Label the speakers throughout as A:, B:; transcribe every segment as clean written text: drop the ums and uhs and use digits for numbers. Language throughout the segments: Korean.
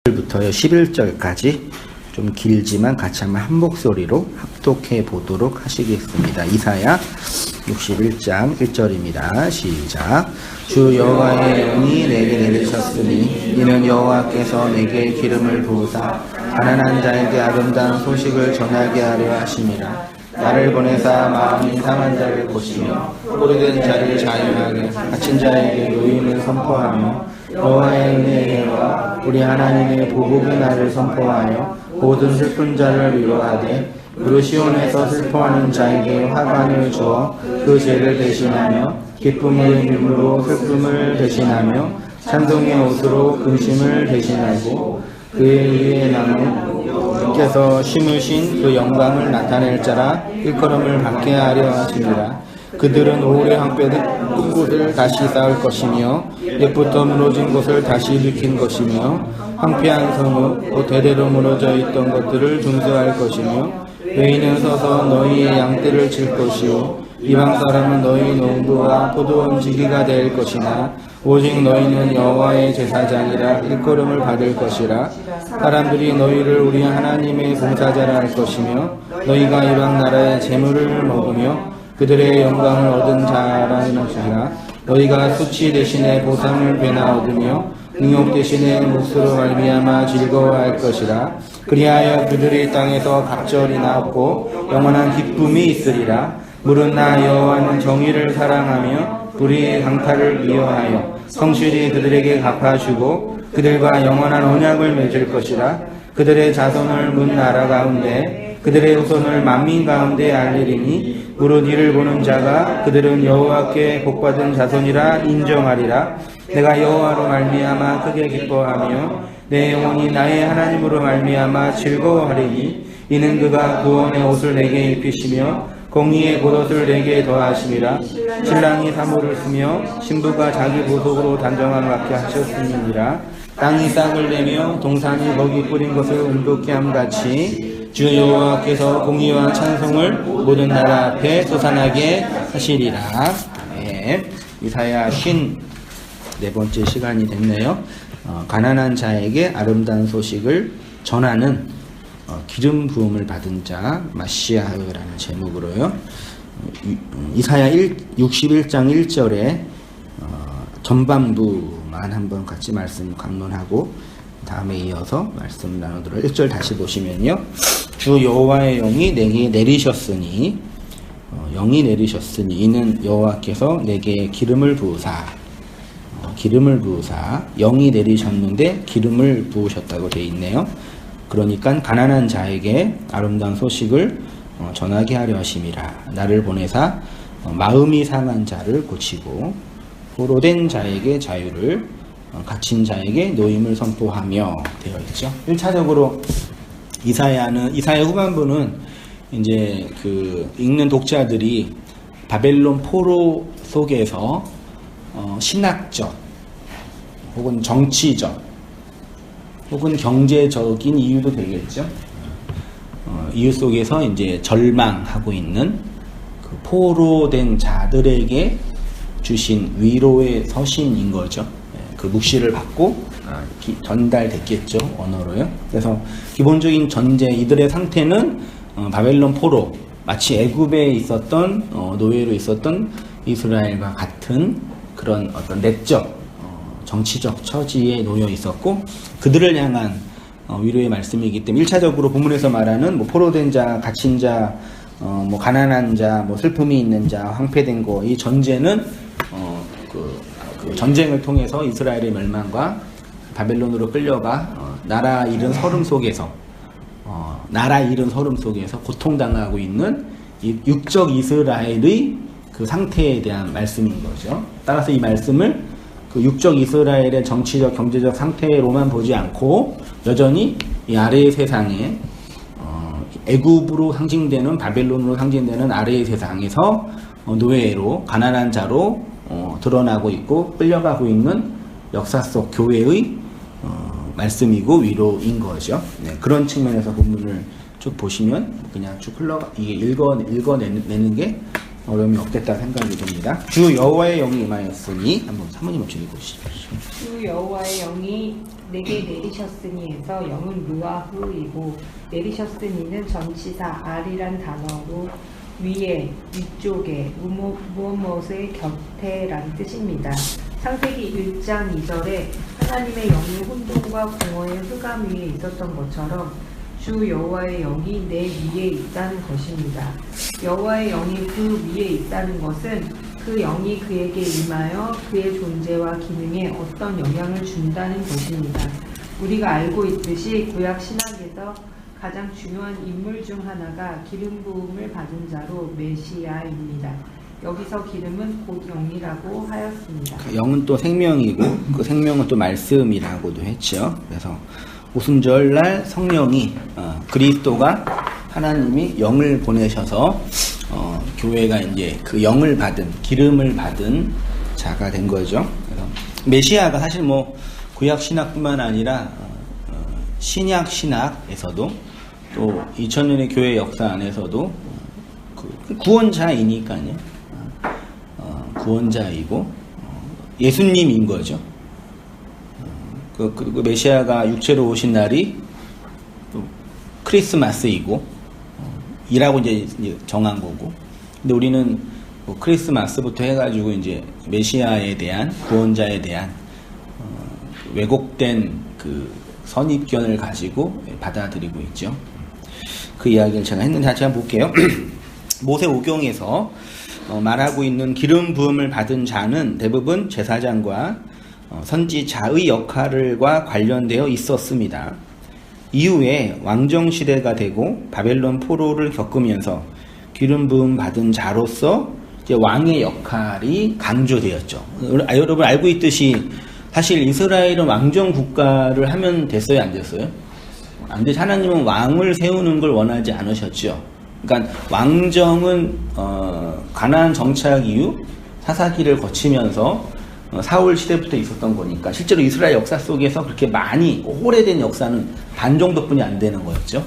A: 부터요 11절까지 좀 길지만 같이 한번 한 목소리로 합독해 보도록 하시겠습니다. 이사야 61장 1절입니다. 시작. 주 여호와의 영이 내게 내리셨으니 이는 여호와께서 내게 기름을 부으사 가난한 자에게 아름다운 소식을 전하게 하려 하심이라. 나를 보내사 마음이 상한 자를 고치며 오래된 자를 자유하게 갇힌 자에게 노임을 선포하며 여호와의 은혜와 우리 하나님의 보복의 날을 선포하여 모든 슬픈 자를 위로하되 그루시온에서 슬퍼하는 자에게 화관을 주어 그 죄를 대신하며 기쁨의 눈으로 슬픔을 대신하며 찬송의 옷으로 근심을 대신하고 그의 위에 나무 께서 심으신 그 영광을 나타낼 자라 일컬음을 받게 하려 하시니라. 그들은 오래 황폐된 곳을 다시 쌓을 것이며 옛부터 무너진 곳을 다시 일으킨 것이며 황폐한 성읍 곧 대대로 무너져 있던 것들을 준수할 것이며 외인은 서서 너희의 양떼를 칠 것이요 이방 사람은 너희 농부와 포도원 지기가 될 것이나 오직 너희는 여호와의 제사장이라 일컬음을 받을 것이라. 사람들이 너희를 우리 하나님의 봉사자라 할 것이며 너희가 이방 나라의 재물을 먹으며 그들의 영광을 얻은 자라는 것이라. 너희가 수치 대신에 보상을 되나 얻으며 능욕 대신에 몫으로 말미암아 즐거워할 것이라. 그리하여 그들이 땅에서 갑절이나 얻고 영원한 기쁨이 있으리라. 무릇나 여호와는 정의를 사랑하며 우리의 강탈을 미워하여 성실히 그들에게 갚아주고 그들과 영원한 언약을 맺을 것이라. 그들의 자손을 문 나라 가운데 그들의 후손을 만민 가운데 알리리니 무릇 이를 보는 자가 그들은 여호와께 복받은 자손이라 인정하리라. 내가 여호와로 말미암아 크게 기뻐하며 내 영혼이 나의 하나님으로 말미암아 즐거워하리니 이는 그가 구원의 옷을 내게 입히시며 공의의 겉옷을 내게 더하심이라. 신랑이 사모를 쓰며 신부가 자기 보석으로 단정함을 받게 하셨음이니라. 땅이 싹을 내며 동산이 거기 뿌린 것을 음독케 함같이 주 여호와께서 공의와 찬송을 모든 나라 앞에 솟아나게 하시리라. 아멘. 이사야 54번째 시간이 됐네요. 가난한 자에게 아름다운 소식을 전하는 기름 부음을 받은 자 마시아흐라는 제목으로요. 이사야 61장 1절에 전반부만 한번 같이 말씀 강론하고 다음에 이어서 말씀 나누도록 1절 다시 보시면요. 주 여호와의 영이 내게 내리셨으니 영이 내리셨으니 이는 여호와께서 내게 기름을 부으사 영이 내리셨는데 기름을 부으셨다고 되어 있네요. 그러니까 가난한 자에게 아름다운 소식을 전하게 하려 하심이라. 나를 보내사 마음이 상한 자를 고치고 포로된 자에게 자유를 갇힌 자에게 노임을 선포하며 되어 있죠. 1차적으로 이사야 후반부는 이제 그 읽는 독자들이 바벨론 포로 속에서 신학적 혹은 정치적 혹은 경제적인 이유도 되겠죠. 이유 속에서 이제 절망하고 있는 그 포로된 자들에게 주신 위로의 서신인 거죠. 그 묵시를 받고 전달됐겠죠, 언어로요. 그래서 기본적인 전제, 이들의 상태는 바벨론 포로, 마치 애굽에 있었던 노예로 있었던 이스라엘과 같은 그런 어떤 내적 정치적 처지에 놓여 있었고 그들을 향한 위로의 말씀이기 때문에 1차적으로 본문에서 말하는 뭐 포로된 자, 갇힌 자, 뭐 가난한 자, 뭐 슬픔이 있는 자, 황폐된 거, 이 전제는 그 전쟁을 통해서 이스라엘의 멸망과 바벨론으로 끌려가 나라 잃은 서름 속에서 고통당하고 있는 이 육적 이스라엘의 그 상태에 대한 말씀인 거죠. 따라서 이 말씀을 그 육적 이스라엘의 정치적, 경제적 상태로만 보지 않고 여전히 이 아래의 세상에 애굽으로 상징되는 바벨론으로 상징되는 아래의 세상에서 노예로 가난한 자로 드러나고 있고 끌려가고 있는 역사 속 교회의 말씀이고 위로인 거죠. 네, 그런 측면에서 본문을 쭉 보시면 그냥 쭉 이게 읽어내는 게 어려움이 없겠다 생각이 듭니다. 주 여호와의 영이 임하였으니 한번 사모님 먼저 읽어주십시오.
B: 주 여호와의 영이 내게 내리셨으니에서 영은 르아흐이고 내리셨으니는 전치사 알이란 단어로 위에, 위쪽에, 무엇무엇의 곁에란 뜻입니다. 창세기 1장 2절에 하나님의 영이 혼돈과 공허의 흑암 위에 있었던 것처럼 주 여호와의 영이 내 위에 있다는 것입니다. 여호와의 영이 그 위에 있다는 것은 그 영이 그에게 임하여 그의 존재와 기능에 어떤 영향을 준다는 것입니다. 우리가 알고 있듯이 구약 신학에서 가장 중요한 인물 중 하나가 기름 부음을 받은 자로 메시아입니다. 여기서 기름은 곧 영이라고 하였습니다.
A: 영은 또 생명이고 그 생명은 또 말씀이라고도 했죠. 그래서 오순절날 성령이 그리스도가 하나님이 영을 보내셔서 교회가 이제 그 영을 받은 기름을 받은 자가 된 거죠. 그래서 메시아가 사실 뭐 구약 신학뿐만 아니라 신약 신학에서도 또 2000년의 교회 역사 안에서도 구원자이니까요. 구원자이고 예수님인 거죠. 그리고 메시아가 육체로 오신 날이 또 크리스마스이고 이라고 이제 정한 거고. 근데 우리는 뭐 크리스마스부터 해가지고 이제 메시아에 대한 구원자에 대한 왜곡된 그 선입견을 가지고 받아들이고 있죠. 그 이야기를 제가 했는데 제가 볼게요. 모세 오경에서 말하고 있는 기름 부음을 받은 자는 대부분 제사장과 선지자의 역할과 관련되어 있었습니다. 이후에 왕정시대가 되고 바벨론 포로를 겪으면서 기름 부음 받은 자로서 이제 왕의 역할이 강조되었죠. 여러분 알고 있듯이 사실 이스라엘은 왕정 국가를 하면 됐어요, 안 됐어요? 안 돼서 하나님은 왕을 세우는 걸 원하지 않으셨죠. 그러니까 왕정은 가나안 정착 이후 사사기를 거치면서 사울 시대부터 있었던 거니까 실제로 이스라엘 역사 속에서 그렇게 많이 오래된 역사는 반 정도뿐이 안 되는 거였죠.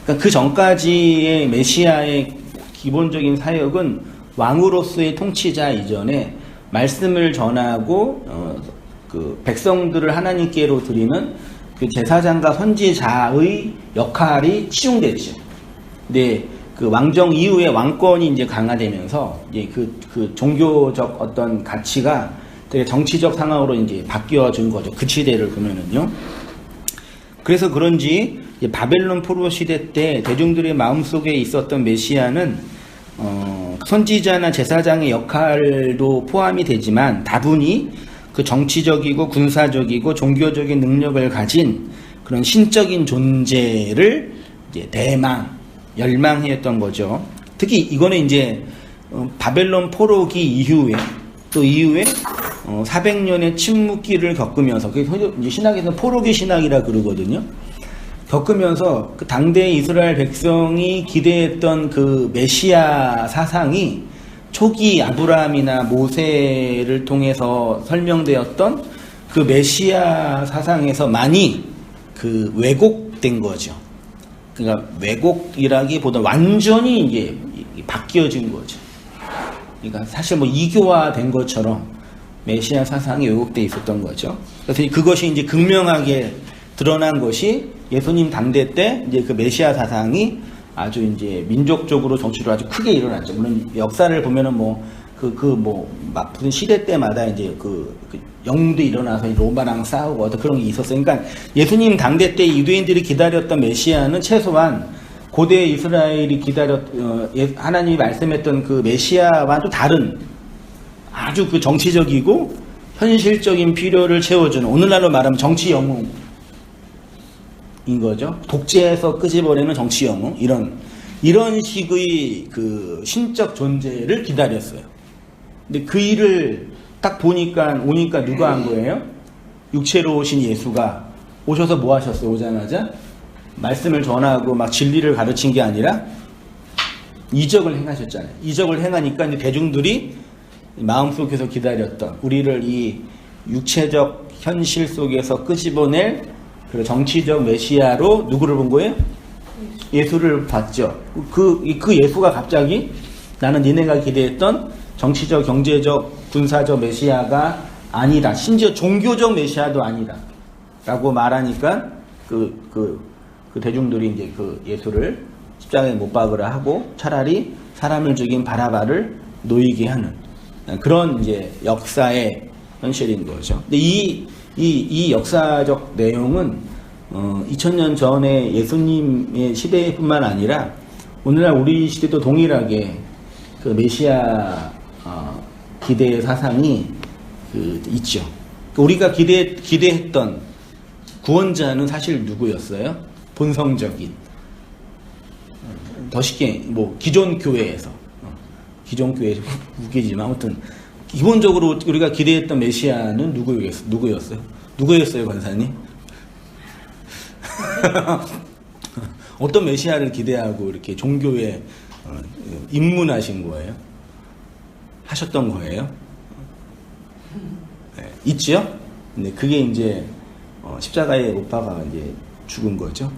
A: 그러니까 그 전까지의 메시아의 기본적인 사역은 왕으로서의 통치자 이전에 말씀을 전하고 그 백성들을 하나님께로 드리는 그 제사장과 선지자의 역할이 치중됐죠. 근데 그 왕정 이후에 왕권이 이제 강화되면서 이제 그 종교적 어떤 가치가 되게 정치적 상황으로 이제 바뀌어진 거죠. 그 시대를 보면은요. 그래서 그런지 바벨론 포로 시대 때 대중들의 마음속에 있었던 메시아는 선지자나 제사장의 역할도 포함이 되지만 다분히 그 정치적이고 군사적이고 종교적인 능력을 가진 그런 신적인 존재를 이제 열망했던 거죠. 특히 이거는 이제 바벨론 포로기 이후에 또 이후에 400년의 침묵기를 겪으면서 이제 신학에서는 포로기 신학이라 그러거든요. 겪으면서 그 당대 이스라엘 백성이 기대했던 그 메시아 사상이 초기 아브라함이나 모세를 통해서 설명되었던 그 메시아 사상에서 많이 그 왜곡된 거죠. 그러니까 왜곡이라기보다 완전히 이제 바뀌어진 거죠. 그러니까 사실 뭐 이교화된 것처럼 메시아 사상이 왜곡돼 있었던 거죠. 그래서 그것이 이제 극명하게 드러난 것이 예수님 당대 때 이제 그 메시아 사상이 아주 이제 민족적으로 정치로 아주 크게 일어났죠. 물론 역사를 보면은 무슨 시대 때마다 이제 그 영도 일어나서 로마랑 싸우고 어떤 그런 게 있었어요. 그러니까 예수님 당대 때 유대인들이 기다렸던 메시아는 최소한 고대 이스라엘이 하나님이 말씀했던 그 메시아와 또 다른 아주 그 정치적이고 현실적인 필요를 채워주는 오늘날로 말하면 정치 영웅인 거죠. 독재에서 끄집어내는 정치 영웅 이런 식의 그 신적 존재를 기다렸어요. 근데 그 일을 딱 오니까 누가 한 거예요? 육체로 오신 예수가 오셔서 뭐 하셨어요? 오자마자 말씀을 전하고 막 진리를 가르친 게 아니라 이적을 행하셨잖아요. 이적을 행하니까 이제 대중들이 마음속에서 기다렸던 우리를 이 육체적 현실 속에서 끄집어낼 그 정치적 메시아로 누구를 본 거예요? 예수를 봤죠. 그 예수가 갑자기 나는 니네가 기대했던 정치적, 경제적, 군사적 메시아가 아니다. 심지어 종교적 메시아도 아니다. 라고 말하니까 그 대중들이 이제 그 예수를 십자가에 못 박으라 하고 차라리 사람을 죽인 바라바를 놓이게 하는 그런 이제 역사의 현실인 거죠. 근데 이 역사적 내용은 2000년 전에 예수님의 시대뿐만 아니라 오늘날 우리 시대도 동일하게 그 메시아 기대의 사상이 있죠. 우리가 기대했던 구원자는 사실 누구였어요? 본성적인. 더 쉽게 뭐 기존 교회에서 웃기지만 아무튼 기본적으로 우리가 기대했던 메시아는 누구였어요? 누구였어요, 권사님? 어떤 메시아를 기대하고 이렇게 종교에 입문하신 거예요? 하셨던 거예요? 네, 있죠? 근데 그게 이제 십자가에 못 박아 이제 죽은 거죠.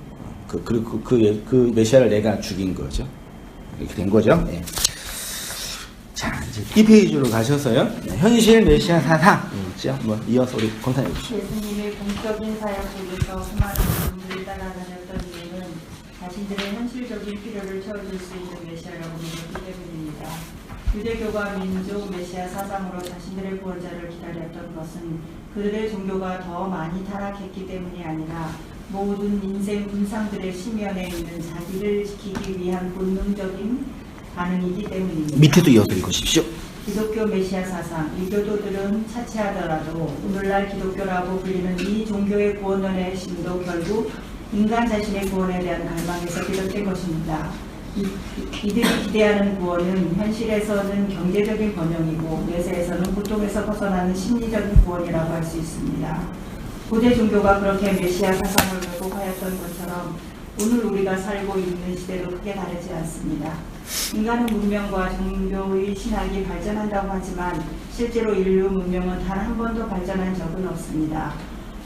A: 그리고 그 메시아를 내가 죽인 거죠. 이렇게 된 거죠. 네. 자, 이제 이 페이지로 가셔서요. 네, 현실 메시아 사상 있죠. 뭐 이어서 우리 권사님 해주시죠.
C: 예수님의 공적인 사역 속에서 수많은 분들이 따라다녔던 이유는 자신들의 현실적인 필요를 채워줄 수 있는 메시아라고 믿었기 때문입니다. 유대교가 민족 메시아 사상으로 자신들의 구원자를 기다렸던 것은 그들의 종교가 더 많이 타락했기 때문이 아니라 모든 인생 분상들의 심연에 있는 자기를 지키기 위한 본능적인 반응이기 때문입니다.
A: 밑에도 이어서 읽으십시오.
C: 기독교 메시아 사상, 이교도들은 차치하더라도 오늘날 기독교라고 불리는 이 종교의 구원론의 핵심도 결국 인간 자신의 구원에 대한 갈망에서 비롯된 것입니다. 이들이 기대하는 구원은 현실에서는 경제적인 번영이고 내세에서는 고통에서 벗어나는 심리적인 구원이라고 할 수 있습니다. 고대 종교가 그렇게 메시아 사상을 왜곡하였던 것처럼 오늘 우리가 살고 있는 시대도 크게 다르지 않습니다. 인간은 문명과 종교의 신학이 발전한다고 하지만 실제로 인류 문명은 단 한 번도 발전한 적은 없습니다.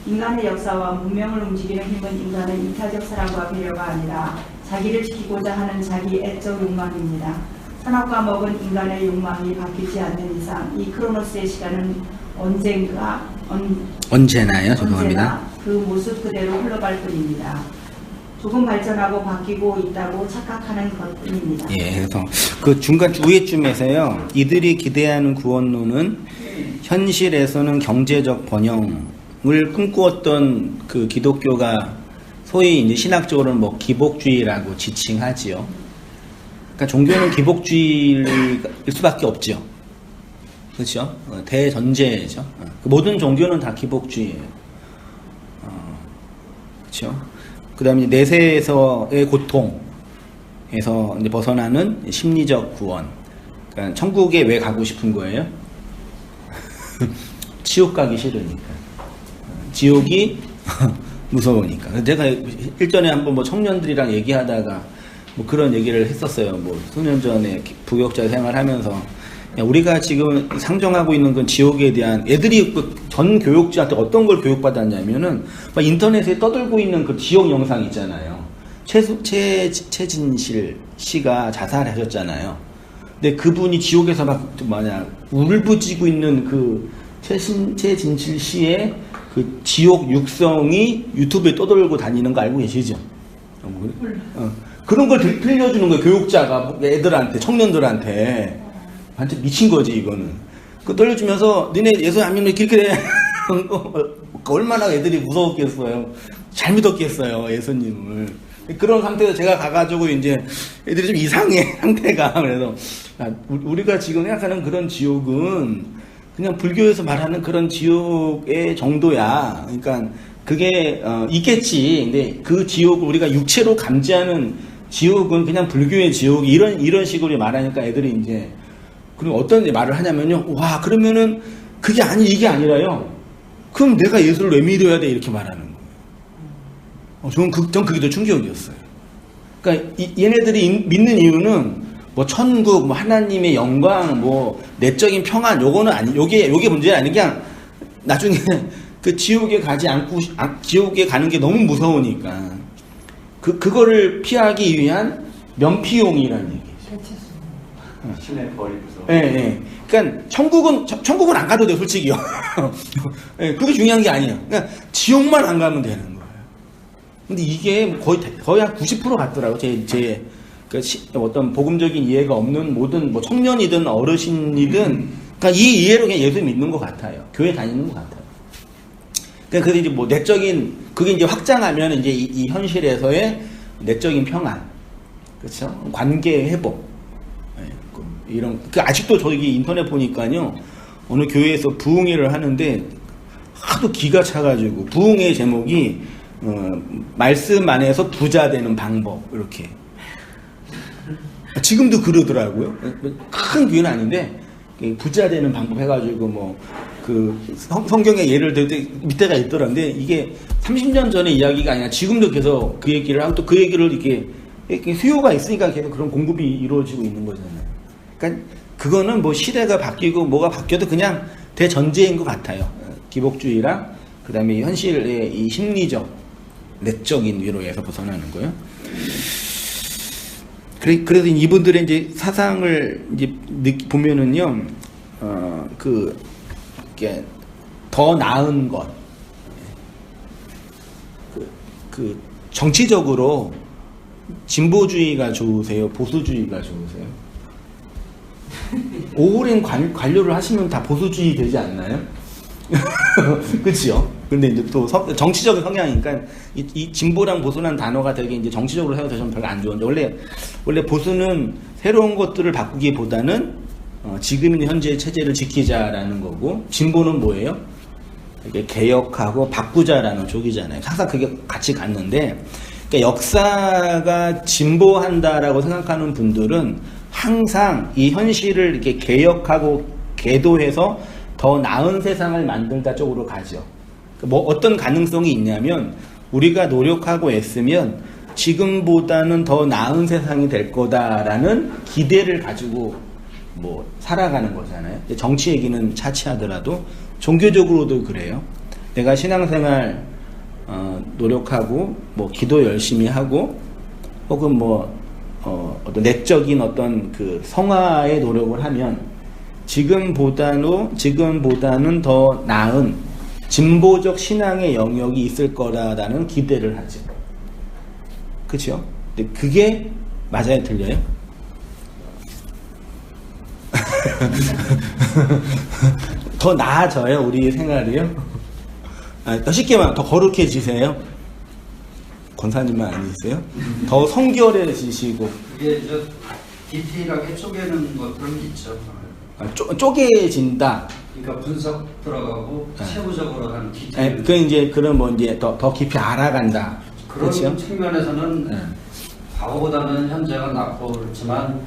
C: 인간의 역사와 문명을 움직이는 힘은 인간의 이타적 사랑과 배려가 아니라 자기를 지키고자 하는 자기 애적 욕망입니다. 산업과 먹은 인간의 욕망이 바뀌지 않는 이상 이 크로노스의 시간은
A: 언제나요? 죄송합니다.
C: 그 모습 그대로 흘러갈 뿐입니다. 조금 발전하고 바뀌고 있다고 착각하는 것뿐입니다.
A: 예, 그래서 그 중간 우회쯤에서요, 이들이 기대하는 구원론은 현실에서는 경제적 번영을 꿈꾸었던 그 기독교가 소위 이제 신학적으로는 뭐 기복주의라고 지칭하지요. 그러니까 종교는 기복주의일 수밖에 없죠. 그렇죠? 대전제죠. 모든 종교는 다 기복주의예요. 그렇죠? 그 다음에 내세에서의 고통에서 이제 벗어나는 심리적 구원. 그러니까 천국에 왜 가고 싶은 거예요? 지옥 가기 싫으니까. 지옥이 무서우니까. 제가 일전에 한번 뭐 청년들이랑 얘기하다가 뭐 그런 얘기를 했었어요. 뭐 수년 전에 부교육자 생활하면서 우리가 지금 상정하고 있는 건 지옥에 대한 애들이 전 교육자한테 어떤 걸 교육받았냐면은 막 인터넷에 떠들고 있는 그 지옥 영상 있잖아요. 최진실 씨가 자살하셨잖아요. 근데 그분이 지옥에서 막 울부짖고 있는 그 최진실 씨의 그 지옥 육성이 유튜브에 떠돌고 다니는 거 알고 계시죠? 그런 걸 들려주는 거예요. 교육자가 애들한테, 청년들한테. 완전 미친 거지, 이거는. 그 돌려주면서, 니네 예수 안 믿는 이렇게 돼. 얼마나 애들이 무서웠겠어요. 잘 믿었겠어요, 예수님을. 그런 상태에서 제가 가가지고, 이제, 애들이 좀 이상해, 상태가. 그래서, 우리가 지금 생각하는 그런 지옥은, 그냥 불교에서 말하는 그런 지옥의 정도야. 그러니까, 그게, 있겠지. 근데 그 지옥을 우리가 육체로 감지하는 지옥은 그냥 불교의 지옥, 이런 식으로 말하니까 애들이 이제, 그리고 어떤 말을 하냐면요. 와, 그러면은 그게 이게 아니라요. 그럼 내가 예수를 왜 믿어야 돼? 이렇게 말하는 거예요. 전 그게 더 충격이었어요. 그러니까 얘네들이 믿는 이유는 뭐 천국, 뭐 하나님의 영광, 뭐 내적인 평안, 요거는 요게 문제가 아니라 그냥 나중에 그 지옥에 가지 않고 지옥에 가는 게 너무 무서우니까 그거를 피하기 위한 면피용이라는 얘기죠.
D: 신의 버리고서.
A: 예, 예. 그러니까 천국은 안 가도 돼, 솔직히요. 예, 그게 중요한 게 아니에요. 그냥 지옥만 안 가면 되는 거예요. 근데 이게 거의 한 90% 같더라고. 어떤 복음적인 이해가 없는 모든 뭐 청년이든 어르신이든 그러니까 이 이해로 그냥 예수 믿는 것 같아요. 교회 다니는 것 같아요. 그러니까 그래서 이제 뭐 내적인 그게 이제 확장하면 이제 이 현실에서의 내적인 평안, 그렇죠? 관계 회복, 이런 아직도 저기 인터넷 보니까요 어느 교회에서 부흥회를 하는데 하도 기가 차가지고 부흥회 제목이 말씀 안에서 부자 되는 방법 이렇게. 지금도 그러더라고요. 큰 교회는 아닌데 부자 되는 방법 해가지고 뭐 그 성경에 예를 들 때 밑에가 있더라. 근데 이게 30년 전의 이야기가 아니라 지금도 계속 그 얘기를 하고 또 그 얘기를 이렇게 수요가 있으니까 계속 그런 공급이 이루어지고 있는 거잖아요. 그러니까 그거는 뭐 시대가 바뀌고 뭐가 바뀌어도 그냥 대전제인 것 같아요. 기복주의랑 그다음에 현실의 이 심리적 내적인 위로에서 벗어나는 거예요. 그래서 이분들의 이제 사상을 이제 보면은요, 이게 더 나은 것, 정치적으로 진보주의가 좋으세요? 보수주의가 좋으세요? 오랜 관료를 하시면 다 보수주의 되지 않나요? 그치요? 근데 이제 또 정치적인 성향이니까 이 진보랑 보수라는 단어가 되게 이제 정치적으로 해서 저는 별로 안 좋은데 원래 보수는 새로운 것들을 바꾸기보다는 지금 있는 현재의 체제를 지키자라는 거고 진보는 뭐예요? 이게 개혁하고 바꾸자라는 쪽이잖아요. 항상 그게 같이 갔는데 그러니까 역사가 진보한다라고 생각하는 분들은 항상 이 현실을 이렇게 개혁하고 계도해서 더 나은 세상을 만들다 쪽으로 가죠. 뭐 어떤 가능성이 있냐면 우리가 노력하고 애쓰면 지금보다는 더 나은 세상이 될 거다라는 기대를 가지고 뭐 살아가는 거잖아요. 정치 얘기는 차치하더라도 종교적으로도 그래요. 내가 신앙생활 노력하고 뭐 기도 열심히 하고 혹은 뭐 어떤 내적인 어떤 그 성화의 노력을 하면 지금보다는 더 나은 진보적 신앙의 영역이 있을 거라는 기대를 하죠. 그렇죠? 근데 그게 맞아요, 틀려요? 더 나아져요, 우리 생활이요? 더 쉽게 말하면 더 거룩해지세요? 권사님만 아니세요? 더 성결해지시고.
D: 이게 디테일하게 쪼개는 것들은 있죠.
A: 쪼개진다.
D: 그러니까 분석 들어가고 세부적으로 하는 디테일.
A: 그 이제 그런 뭐 이제 더 깊이 알아간다.
D: 그런
A: 그렇죠?
D: 측면에서는 과거보다는 현재가 낫지만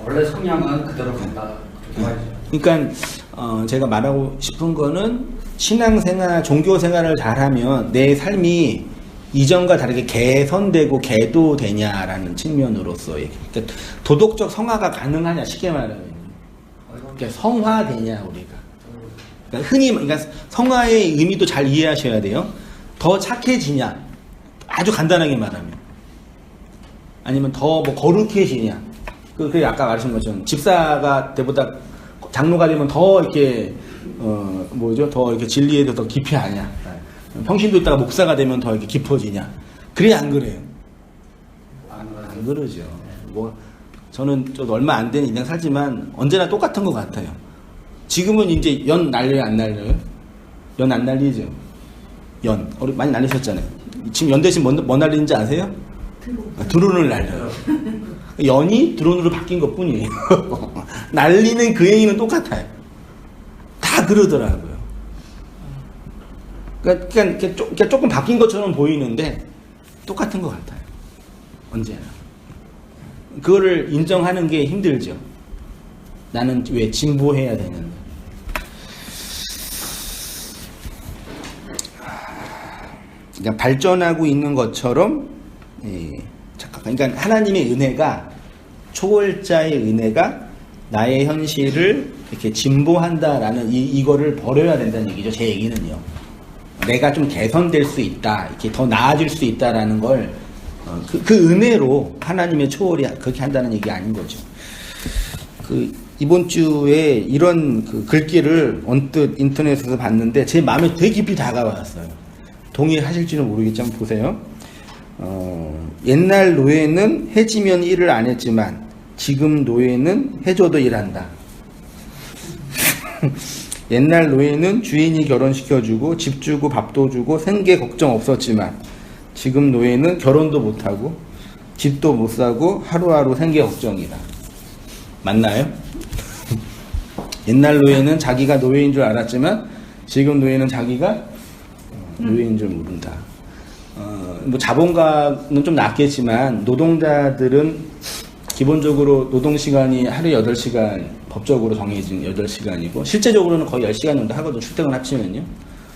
D: 원래 성향은 그대로 간다. 그렇게 말이죠.
A: 그러니까 제가 말하고 싶은 거는 신앙생활, 종교생활을 잘하면 내 삶이 이전과 다르게 개선되고 개도되냐라는 측면으로서의 그러니까 도덕적 성화가 가능하냐 쉽게 말하면 그러니까 성화되냐 우리가 그러니까 성화의 의미도 잘 이해하셔야 돼요. 더 착해지냐 아주 간단하게 말하면 아니면 더 뭐 거룩해지냐 그 아까 말하신 것처럼 집사가 때보다 장로가 되면 더 이렇게 더 이렇게 진리에도 더 깊이 하냐 평신도 있다가 목사가 되면 더 이렇게 깊어지냐 그래 안 그래요? 안 그러죠. 뭐 저는 좀 얼마 안 된 인생 살지만 언제나 똑같은 것 같아요. 지금은 이제 연 날려요 안 날려요? 연 안 날리죠. 연 많이 날리셨잖아요. 지금 연 대신 뭐 날리는지 아세요? 드론을 날려요. 연이 드론으로 바뀐 것 뿐이에요. 날리는 그 행위는 똑같아요. 다 그러더라고요. 그러니까 조금 바뀐 것처럼 보이는데 똑같은 것 같아요. 언제나. 그거를 인정하는 게 힘들죠. 나는 왜 진보해야 되는데. 그러니까 발전하고 있는 것처럼 그러니까 하나님의 은혜가 초월자의 은혜가 나의 현실을 이렇게 진보한다라는 이거를 버려야 된다는 얘기죠. 제 얘기는요. 내가 좀 개선될 수 있다, 이렇게 더 나아질 수 있다라는 걸 그 은혜로 하나님의 초월이 그렇게 한다는 얘기 아닌 거죠. 이번 주에 이런 글귀를 언뜻 인터넷에서 봤는데 제 마음에 되게 깊이 다가왔어요. 동의하실지는 모르겠지만 보세요. 옛날 노예는 해지면 일을 안 했지만 지금 노예는 해줘도 일한다. 옛날 노예는 주인이 결혼시켜주고 집 주고 밥도 주고 생계 걱정 없었지만 지금 노예는 결혼도 못하고 집도 못 사고 하루하루 생계 걱정이다. 맞나요? 옛날 노예는 자기가 노예인 줄 알았지만 지금 노예는 자기가 노예인 줄 모른다. 뭐 자본가는 좀 낫겠지만 노동자들은 기본적으로 노동시간이 하루에 8시간 법적으로 정해진 8시간이고 실제적으로는 거의 10시간 정도 하거든요. 출퇴근 합치면요.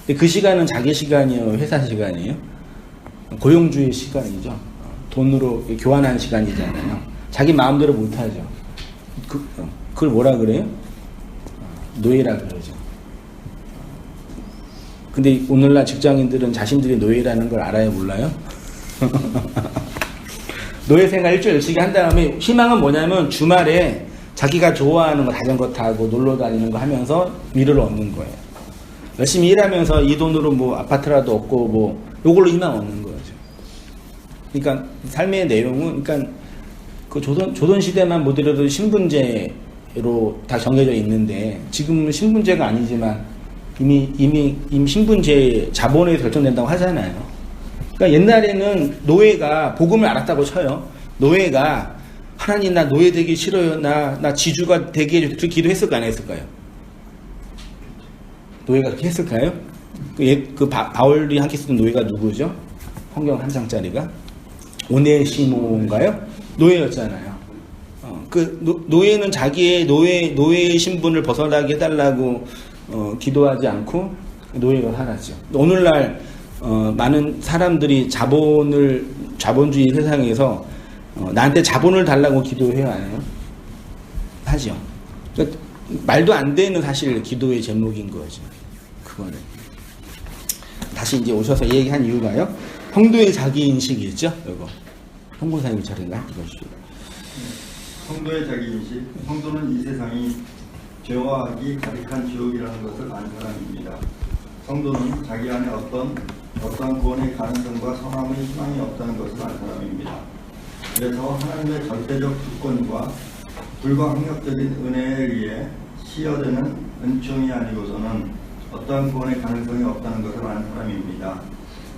A: 근데 그 시간은 자기 시간이에요? 회사 시간이에요? 고용주의 시간이죠. 돈으로 교환한 시간이잖아요. 자기 마음대로 못하죠. 그걸 뭐라 그래요? 노예라 그러죠. 근데 오늘날 직장인들은 자신들이 노예라는 걸 알아요, 몰라요? 노예 생활 일주일 열심히 한 다음에 희망은 뭐냐면 주말에 자기가 좋아하는 거 자전거 타고 놀러 다니는 거 하면서 위로를 얻는 거예요. 열심히 일하면서 이 돈으로 뭐 아파트라도 얻고 뭐 요걸로 희망 얻는 거죠. 그러니까 삶의 내용은 그러니까 그 조선 시대만 보더라도 신분제로 다 정해져 있는데 지금은 신분제가 아니지만 이미 신분제 자본에 결정된다고 하잖아요. 그러니까 옛날에는 노예가 복음을 알았다고 쳐요. 노예가 하나님 나 노예 되기 싫어요. 나 지주가 되게 해줘. 그렇게 기도했을까 안 했을까요? 노예가 그렇게 했을까요? 바울이 함께 쓰던 노예가 누구죠? 성경 한 장짜리가 오네시모인가요? 노예였잖아요. 노예는 자기의 노예의 신분을 벗어나게 해달라고 기도하지 않고 노예가 살았죠. 오늘날 많은 사람들이 자본주의 세상에서 나한테 자본을 달라고 기도해야 하나요? 하죠. 그러니까 말도 안 되는 사실 기도의 제목인 거죠. 그거는 다시 이제 오셔서 얘기한 이유가요. 성도의 자기인식이었죠. 이거 홍보사님 차례인가? 이것이
E: 성도의 자기인식. 성도는 이 세상이 죄와 악이 가득한 지옥이라는 것을 아는 사람입니다. 성도는 자기 안에 어떤 구원의 가능성과 선함의 희망이 없다는 것을 아는 사람입니다. 그래서 하나님의 절대적 주권과 불가항력적인 은혜에 의해 시여되는 은총이 아니고서는 어떠한 구원의 가능성이 없다는 것을 아는 사람입니다.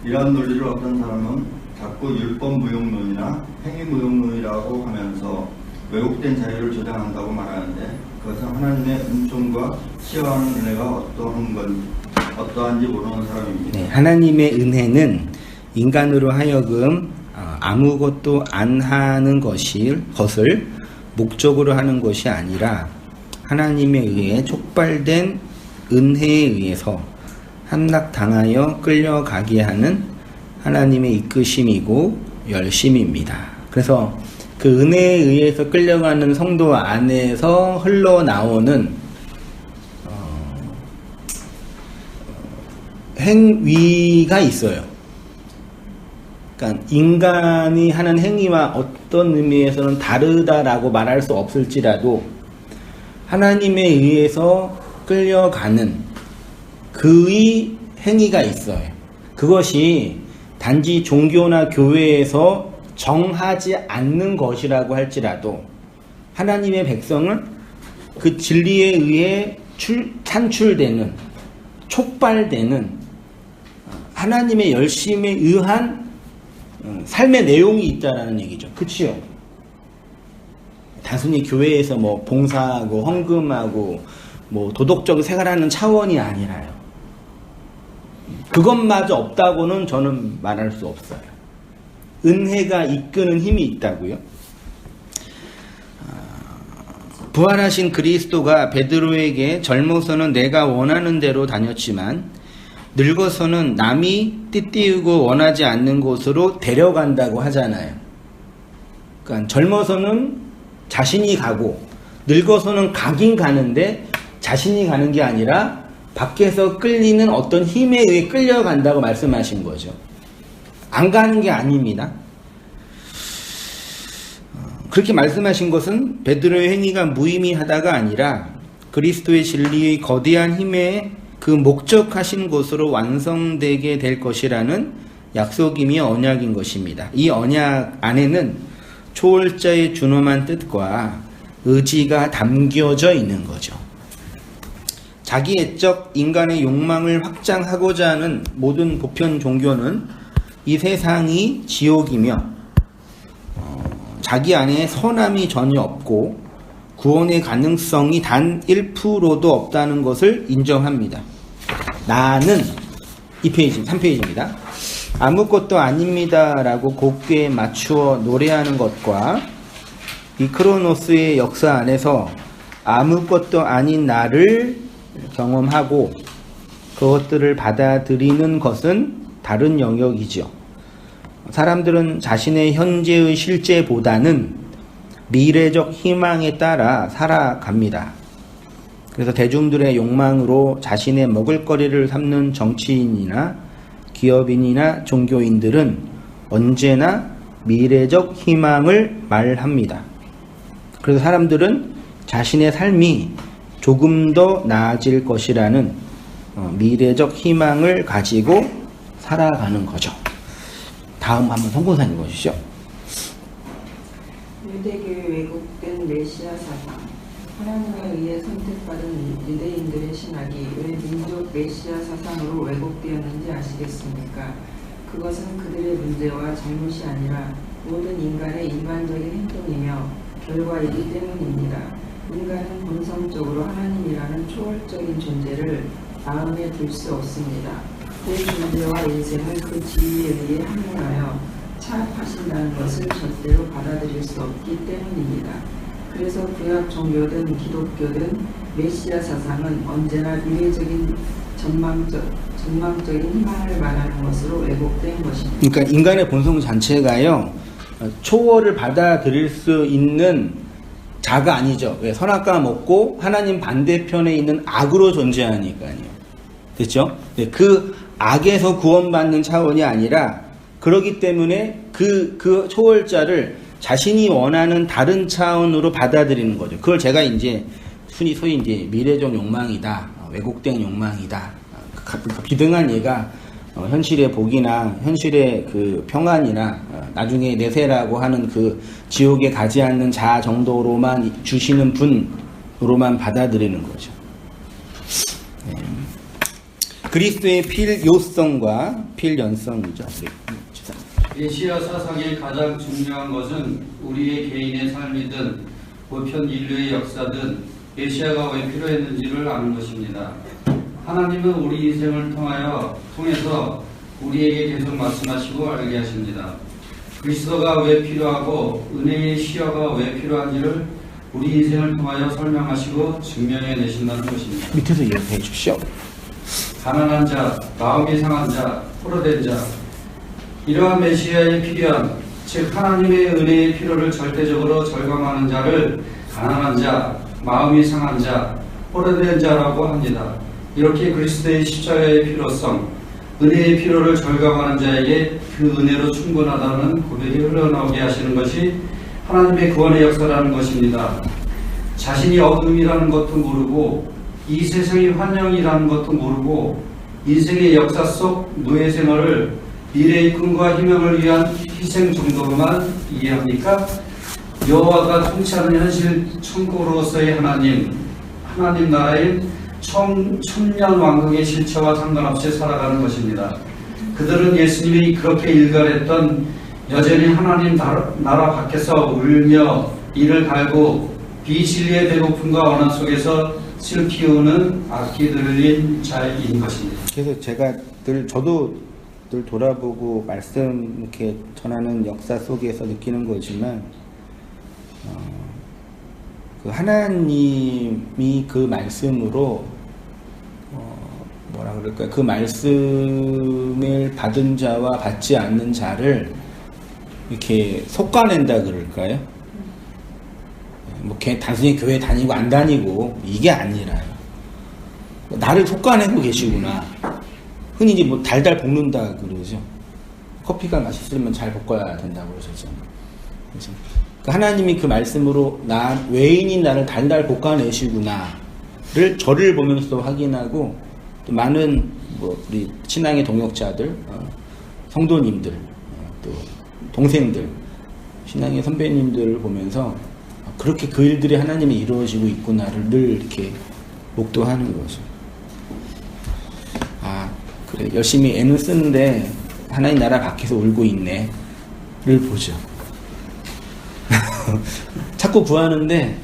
E: 이러한 논리를 어떤 사람은 자꾸 율법 무용론이나 행위 무용론이라고 하면서 왜곡된 자유를 주장한다고 말하는데 그것은 하나님의 은총과 시여하는 은혜가 어떠한지 모르는 사람입니다.
A: 네, 하나님의 은혜는 인간으로 하여금 아무것도 안 하는 것을 목적으로 하는 것이 아니라 하나님에 의해 촉발된 은혜에 의해서 함락당하여 끌려가게 하는 하나님의 이끄심이고 열심입니다. 그래서 그 은혜에 의해서 끌려가는 성도 안에서 흘러나오는 행위가 있어요. 그러니까 인간이 하는 행위와 어떤 의미에서는 다르다라고 말할 수 없을지라도 하나님에 의해서 끌려가는 그의 행위가 있어요. 그것이 단지 종교나 교회에서 정하지 않는 것이라고 할지라도 하나님의 백성은 그 진리에 의해 창출되는 촉발되는 하나님의 열심에 의한 삶의 내용이 있다라는 얘기죠. 그치요? 단순히 교회에서 뭐 봉사하고 헌금하고 뭐 도덕적 생활하는 차원이 아니라요. 그것마저 없다고는 저는 말할 수 없어요. 은혜가 이끄는 힘이 있다고요. 부활하신 그리스도가 베드로에게 젊어서는 내가 원하는 대로 다녔지만 늙어서는 남이 띠띠우고 원하지 않는 곳으로 데려간다고 하잖아요. 그러니까 젊어서는 자신이 가고 늙어서는 가긴 가는데 자신이 가는 게 아니라 밖에서 끌리는 어떤 힘에 의해 끌려간다고 말씀하신 거죠. 안 가는 게 아닙니다. 그렇게 말씀하신 것은 베드로의 행위가 무의미하다가 아니라 그리스도의 진리의 거대한 힘에 그 목적하신 것으로 완성되게 될 것이라는 약속이며 언약인 것입니다. 이 언약 안에는 초월자의 준엄한 뜻과 의지가 담겨져 있는 거죠. 자기애적 인간의 욕망을 확장하고자 하는 모든 보편 종교는 이 세상이 지옥이며 자기 안에 선함이 전혀 없고 구원의 가능성이 단 1%도 없다는 것을 인정합니다. 나는 2페이지, 3페이지입니다. 아무것도 아닙니다 라고 곡괴에 맞추어 노래하는 것과 이 크로노스의 역사 안에서 아무것도 아닌 나를 경험하고 그것들을 받아들이는 것은 다른 영역이죠. 사람들은 자신의 현재의 실제보다는 미래적 희망에 따라 살아갑니다. 그래서 대중들의 욕망으로 자신의 먹을거리를 삼는 정치인이나 기업인이나 종교인들은 언제나 미래적 희망을 말합니다. 그래서 사람들은 자신의 삶이 조금 더 나아질 것이라는 미래적 희망을 가지고 살아가는 거죠. 다음 한번 선고사님 보시죠.
F: 유대교에 왜곡된 메시아 사상. 하나님에 의해 선택받은 유대인들의 신학이 왜 민족 메시아 사상으로 왜곡되었는지 아시겠습니까? 그것은 그들의 문제와 잘못이 아니라 모든 인간의 일반적인 행동이며 결과이기 때문입니다. 인간은 본성적으로 하나님이라는 초월적인 존재를 마음에 둘 수 없습니다. 그 존재와 인생을 그 지위에 의해 합리하여 차압하신다는 것을 절대로 받아들일 수 없기 때문입니다. 그래서 구약 종교든 기독교든 메시아 사상은 언제나 미래적인 전망적인 희망을 말하는 것으로 왜곡된 것입니다.
A: 그러니까 인간의 본성 자체가요, 초월을 받아들일 수 있는 자가 아니죠. 왜? 선악과 먹고 하나님 반대편에 있는 악으로 존재하니까요. 됐죠? 그 악에서 구원받는 차원이 아니라 그렇기 때문에 그 초월자를 자신이 원하는 다른 차원으로 받아들이는 거죠. 그걸 제가 이제 소위 이제 미래적 욕망이다, 왜곡된 욕망이다, 비등한 얘가 현실의 복이나 현실의 그 평안이나 나중에 내세라고 하는 그 지옥에 가지 않는 자 정도로만 주시는 분으로만 받아들이는 거죠. 네. 그리스도의 필요성과 필연성이죠.
D: 메시아 사상의 가장 중요한 것은 우리의 개인의 삶이든 보편 인류의 역사든 메시아가 왜 필요했는지를 아는 것입니다. 하나님은 우리 인생을 통해서 우리에게 계속 말씀하시고 알게 하십니다. 그리스도가 왜 필요하고 은혜의 시여가 왜 필요한지를 우리 인생을 통하여 설명하시고 증명해 내신다는 것입니다.
A: 밑에서 이렇게 해주시오.
D: 가난한 자, 마음이 상한 자, 포로된 자, 이러한 메시아에 필요한, 즉 하나님의 은혜의 필요를 절대적으로 절감하는 자를 가난한 자, 마음이 상한 자, 포로된 자라고 합니다. 이렇게 그리스도의 십자가의 필요성, 은혜의 필요를 절감하는 자에게 그 은혜로 충분하다는 고백이 흘러나오게 하시는 것이 하나님의 구원의 역사라는 것입니다. 자신이 어둠이라는 것도 모르고 이 세상이 환영이라는 것도 모르고 인생의 역사 속 노예 생활을 미래의 꿈과 희망을 위한 희생 정도로만 이해합니까? 여호와가 통치하는 현실 천국으로서의 하나님 나라의 천년 왕국의 실체와 상관없이 살아가는 것입니다. 그들은 예수님이 그렇게 일갈했던 여전히 하나님 나라 밖에서 울며 이를 갈고 비진리의 배고픔과 원한 속에서 슬피 우는 악기 들린 자인 것입니다.
A: 그래서 제가 저도 늘 돌아보고 말씀 이렇게 전하는 역사 속에서 느끼는 거지만 그 하나님이 그 말씀으로 뭐라 그럴까요? 그 말씀을 받은 자와 받지 않는 자를 이렇게 솎아낸다 그럴까요? 뭐 단순히 교회 다니고 안 다니고 이게 아니라요. 나를 솎아내고 계시구나. 흔히 이제 뭐 달달 볶는다 그러죠. 커피가 맛있으면 잘 볶아야 된다고 그러셨잖아요. 그러니까 하나님이 그 말씀으로 외인인 나를 달달 볶아내시구나를 저를 보면서 확인하고, 또 많은 우리 신앙의 동역자들, 성도님들, 또 동생들, 신앙의 선배님들을 보면서 그렇게 그 일들이 하나님이 이루어지고 있구나를 늘 이렇게 목도하는 거죠. 아, 그래, 열심히 애는 쓰는데 하나님 나라 밖에서 울고 있네 를 보죠. 자꾸 구하는데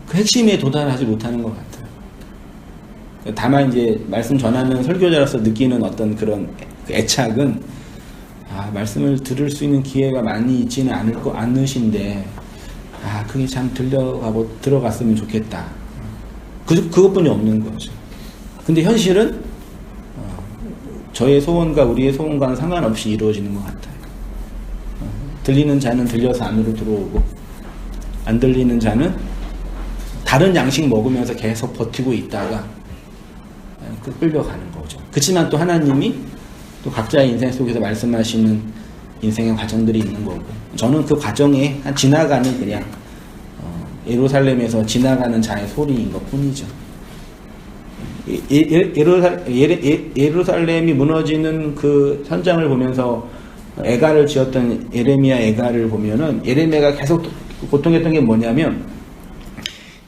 A: 그 핵심에 도달하지 못하는 것 같아요. 다만 이제 말씀 전하는 설교자로서 느끼는 어떤 그런 애착은, 말씀을 들을 수 있는 기회가 많이 있지는 않으신데, 그게 참 들어갔으면 좋겠다. 그것뿐이 없는 거죠. 근데 현실은 저의 소원과 우리의 소원과는 상관없이 이루어지는 것 같아요. 들리는 자는 들려서 안으로 들어오고, 안 들리는 자는 다른 양식 먹으면서 계속 버티고 있다가 끌려가는 거죠. 그렇지만 또 하나님이 또 각자의 인생 속에서 말씀하시는 인생의 과정들이 있는 거고, 저는 그 과정에 지나가는 그냥 예루살렘에서 지나가는 자의 소리인 것 뿐이죠. 예루살렘이 무너지는 그 현장을 보면서 애가를 지었던 예레미야 애가를 보면은, 예레미야가 계속 고통했던 게 뭐냐면,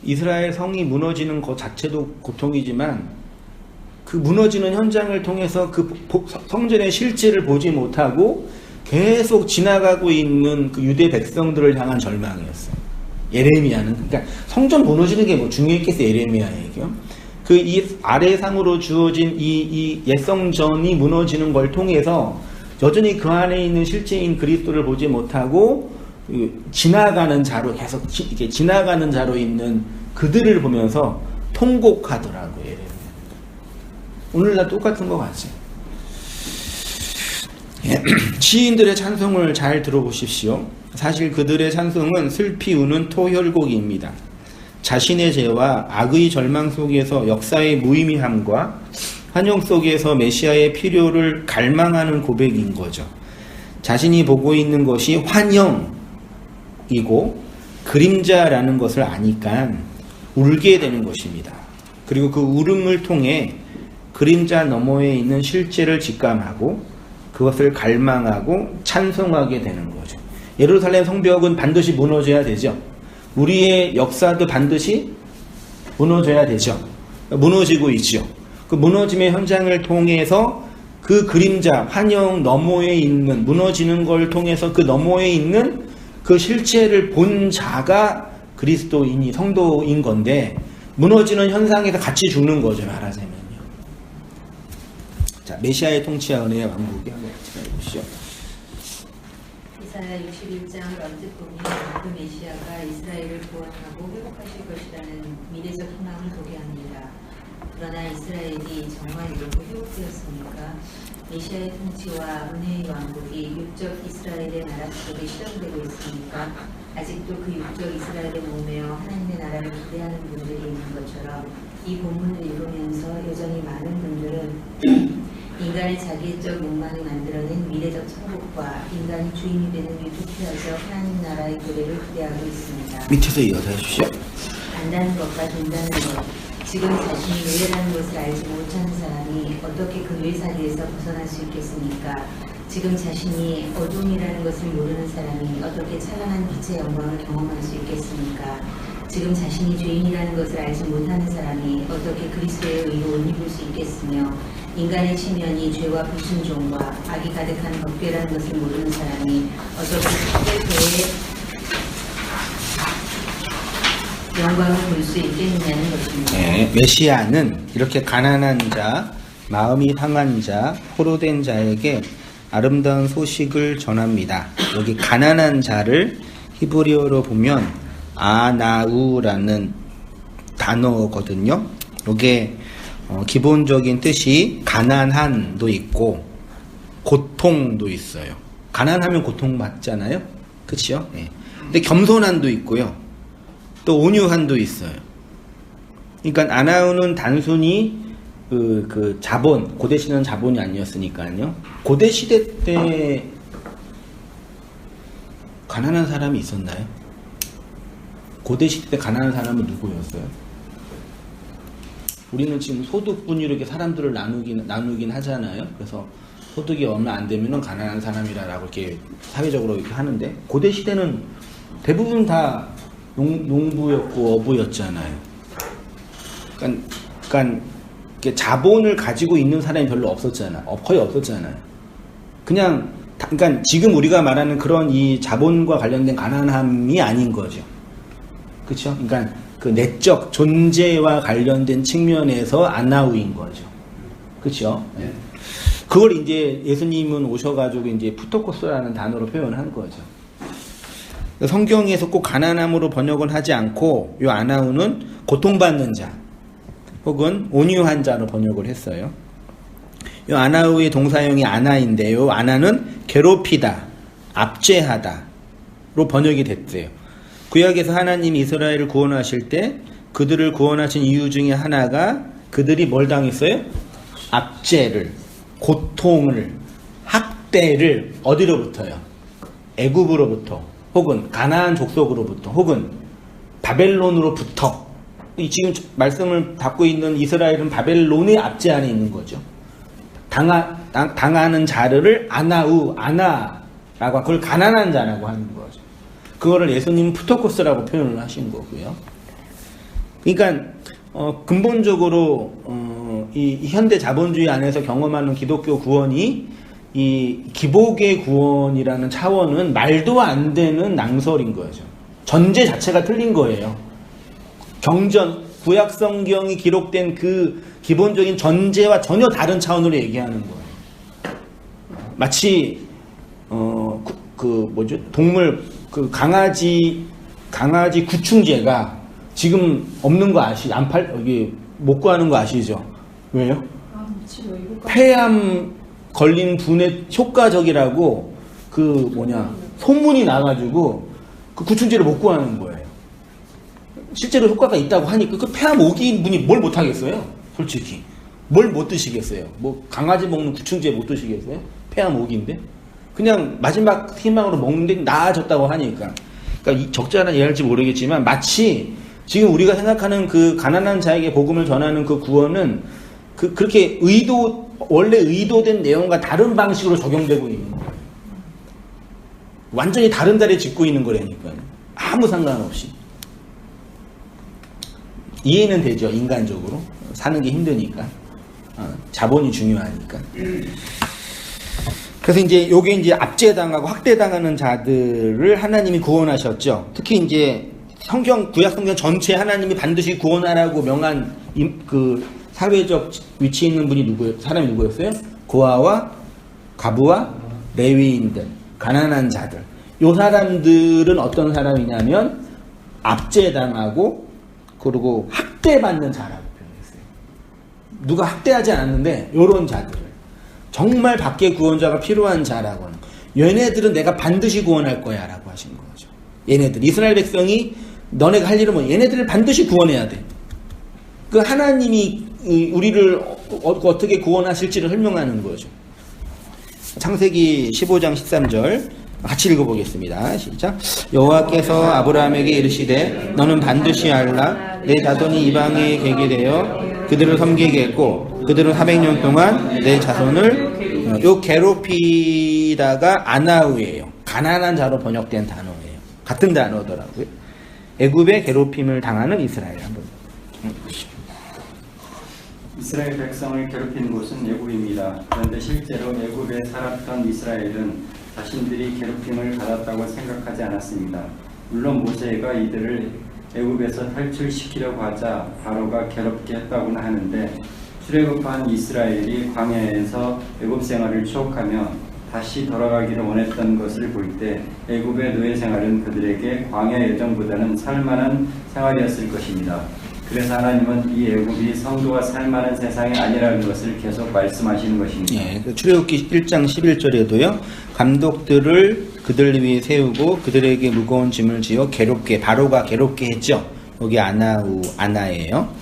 A: 이스라엘 성이 무너지는 것 자체도 고통이지만 그 무너지는 현장을 통해서 그 성전의 실제를 보지 못하고 계속 지나가고 있는 그 유대 백성들을 향한 절망이었어요. 예레미야는. 그러니까 성전 무너지는 게 뭐 중요했겠어요, 예레미야에게요. 그 이 아래상으로 주어진 이 옛성전이 무너지는 걸 통해서 여전히 그 안에 있는 실제인 그리스도를 보지 못하고 지나가는 자로 계속 이렇게 지나가는 자로 있는 그들을 보면서 통곡하더라고요, 예레미야. 오늘날 똑같은 것 같죠. 시인들의 찬송을 잘 들어보십시오. 사실 그들의 찬송은 슬피 우는 토혈곡입니다. 자신의 죄와 악의 절망 속에서 역사의 무의미함과 환영 속에서 메시아의 필요를 갈망하는 고백인 거죠. 자신이 보고 있는 것이 환영이고 그림자라는 것을 아니까 울게 되는 것입니다. 그리고 그 울음을 통해 그림자 너머에 있는 실제를 직감하고 그것을 갈망하고 찬송하게 되는 거죠. 예루살렘 성벽은 반드시 무너져야 되죠. 우리의 역사도 반드시 무너져야 되죠. 무너지고 있죠. 그 무너짐의 현장을 통해서 그 그림자, 환영 너머에 있는, 무너지는 걸 통해서 그 너머에 있는 그 실체를 본 자가 그리스도인이 성도인 건데, 무너지는 현상에서 같이 죽는 거죠, 말하자면요. 자, 메시아의 통치와 은혜의 왕국이 한번 같이 보시죠.
G: 이사야 61장을 언뜻 보면 그 메시아가 이스라엘을 구원하고 회복하실 것이라는 미래적 희망을 도래합니다. 그러나 이스라엘이 정말 이렇게 회복되었습니까? 메시아의 통치와 은혜의 왕국이 육적 이스라엘의 나라 속에 실현되고 있습니까? 아직도 그 육적 이스라엘의 몸에 하나님의 나라를 기대하는 분들이 있는 것처럼 이 본문을 읽으면서 여전히 많은 분들은 인간의 자기적 욕망이 만들어낸 미래적 천국과 인간이 주인이 되는 유토피아적 하나님 나라의 교례를 기대하고 있습니다.
A: 밑에서 이어서 해주시죠.
G: 안다는 것과 된다는 것, 지금 자신이 뇌라는 것을 알지 못하는 사람이 어떻게 그 뇌사리에서 벗어날 수 있겠습니까? 지금 자신이 어둠이라는 것을 모르는 사람이 어떻게 찬란한 빛의 영광을 경험할 수 있겠습니까? 지금 자신이 죄인이라는 것을 알지 못하는 사람이 어떻게 그리스도의 의로 옷 입을 수 있겠으며, 인간의 치면이 죄와 불순종과 악이 가득한 법궤라는 것을 모르는 사람이 어떻게 그의 영광을 볼 수 있겠느냐는 것입니다.
A: 네, 메시아는 이렇게 가난한 자, 마음이 상한 자, 포로된 자에게 아름다운 소식을 전합니다. 여기 가난한 자를 히브리어로 보면 아나우라는 단어거든요. 이게 기본적인 뜻이 가난한도 있고 고통도 있어요. 가난하면 고통받잖아요. 그치요? 네. 근데 겸손한도 있고요. 또 온유한도 있어요. 그러니까 아나우는 단순히 그 자본, 고대 시대는 자본이 아니었으니까요. 고대 시대 때 가난한 사람이 있었나요? 고대 시대 때 가난한 사람은 누구였어요? 우리는 지금 소득 분위로 이렇게 사람들을 나누긴 하잖아요. 그래서 소득이 얼마 안 되면은 가난한 사람이라고 이렇게 사회적으로 이렇게 하는데, 고대 시대는 대부분 다 농부였고 어부였잖아요. 그러니까 이렇게 자본을 가지고 있는 사람이 별로 없었잖아. 거의 없었잖아요. 그러니까 지금 우리가 말하는 그런 이 자본과 관련된 가난함이 아닌 거죠. 그렇죠? 그러니까 그 내적 존재와 관련된 측면에서 아나우인 거죠. 그렇죠? 네. 그걸 이제 예수님은 오셔가지고 이제 푸토코스라는 단어로 표현한 거죠. 성경에서 꼭 가난함으로 번역은 하지 않고, 요 아나우는 고통받는 자 혹은 온유한 자로 번역을 했어요. 요 아나우의 동사형이 아나인데요, 아나는 괴롭히다, 압제하다로 번역이 됐대요. 구약에서 하나님이 이스라엘을 구원하실 때 그들을 구원하신 이유 중에 하나가 그들이 뭘 당했어요? 압제를, 고통을, 학대를 어디로부터요? 애굽으로부터, 혹은 가나안 족속으로부터, 혹은 바벨론으로부터. 지금 말씀을 받고 있는 이스라엘은 바벨론의 압제 안에 있는 거죠. 당하는 자를 아나라고 그걸 가난한 자라고 하는 거죠. 그거를 예수님은 푸토코스라고 표현을 하신 거고요. 그러니까 근본적으로 이 현대 자본주의 안에서 경험하는 기독교 구원이 이 기복의 구원이라는 차원은 말도 안 되는 낭설인 거죠. 전제 자체가 틀린 거예요. 구약 성경이 기록된 그 기본적인 전제와 전혀 다른 차원으로 얘기하는 거예요. 마치 동물 강아지 구충제가 지금 없는 거 여기 못 구하는 거 아시죠? 왜요? 폐암 걸린 분에 효과적이라고 소문이 나가지고 그 구충제를 못 구하는 거예요. 실제로 효과가 있다고 하니까 그 폐암 오기인 분이 뭘 못 하겠어요? 솔직히 뭘 못 드시겠어요? 강아지 먹는 구충제 못 드시겠어요? 폐암 오기인데 그냥 마지막 희망으로 먹는데 나아졌다고 하니까. 그러니까 적절한 예할지 모르겠지만 마치 지금 우리가 생각하는 그 가난한 자에게 복음을 전하는 그 구원은 그렇게 원래 의도된 내용과 다른 방식으로 적용되고 있는 거예요. 완전히 다른 자리에 짚고 있는 거라니까요. 아무 상관없이. 이해는 되죠, 인간적으로. 사는 게 힘드니까. 자본이 중요하니까. 그래서 요게 이제 압제당하고 학대당하는 자들을 하나님이 구원하셨죠. 특히 이제 구약 성경 전체 하나님이 반드시 구원하라고 명한 그 사회적 위치에 있는 사람이 누구였어요? 고아와 가부와 레위인들, 가난한 자들. 요 사람들은 어떤 사람이냐면 압제당하고 그리고 학대받는 자라고 표현했어요. 누가 학대하지 않았는데 요런 자들. 정말 밖에 구원자가 필요한 자라고 하는 거예요. 얘네들은 내가 반드시 구원할 거야 라고 하신 거죠. 얘네들, 이스라엘 백성이 너네가 할 일은 얘네들을 반드시 구원해야 돼. 그 하나님이 우리를 어떻게 구원하실지를 설명하는 거죠. 창세기 15장 13절 같이 읽어보겠습니다. 시작. 여호와께서 아브라함에게 이르시되 너는 반드시 알라 내 자손이 이방에 계게 되어 그들을 섬기겠고 그들은 400년 동안 내 자손을 요 괴롭히다가 아나우예요. 가난한 자로 번역된 단어예요. 같은 단어더라고요. 애굽의 괴롭힘을 당하는 이스라엘. 한번 보시죠.
E: 이스라엘 백성을 괴롭히는 곳은 애굽입니다. 그런데 실제로 애굽에 살았던 이스라엘은 자신들이 괴롭힘을 받았다고 생각하지 않았습니다. 물론 모세가 이들을 애굽에서 탈출시키려고 하자 바로가 괴롭게 했다고는 하는데 출애굽한 이스라엘이 광야에서 애굽 생활을 추억하며 다시 돌아가기를 원했던 것을 볼 때 애굽의 노예 생활은 그들에게 광야 여정보다는 살만한 생활이었을 것입니다. 그래서 하나님은 이 애굽이 성도가 살만한 세상이 아니라는 것을 계속 말씀하시는 것입니다.
A: 예, 출애굽기 1장 11절에도요. 감독들을 그들 위에 세우고 그들에게 무거운 짐을 지어 바로가 괴롭게 했죠. 여기 아나예요.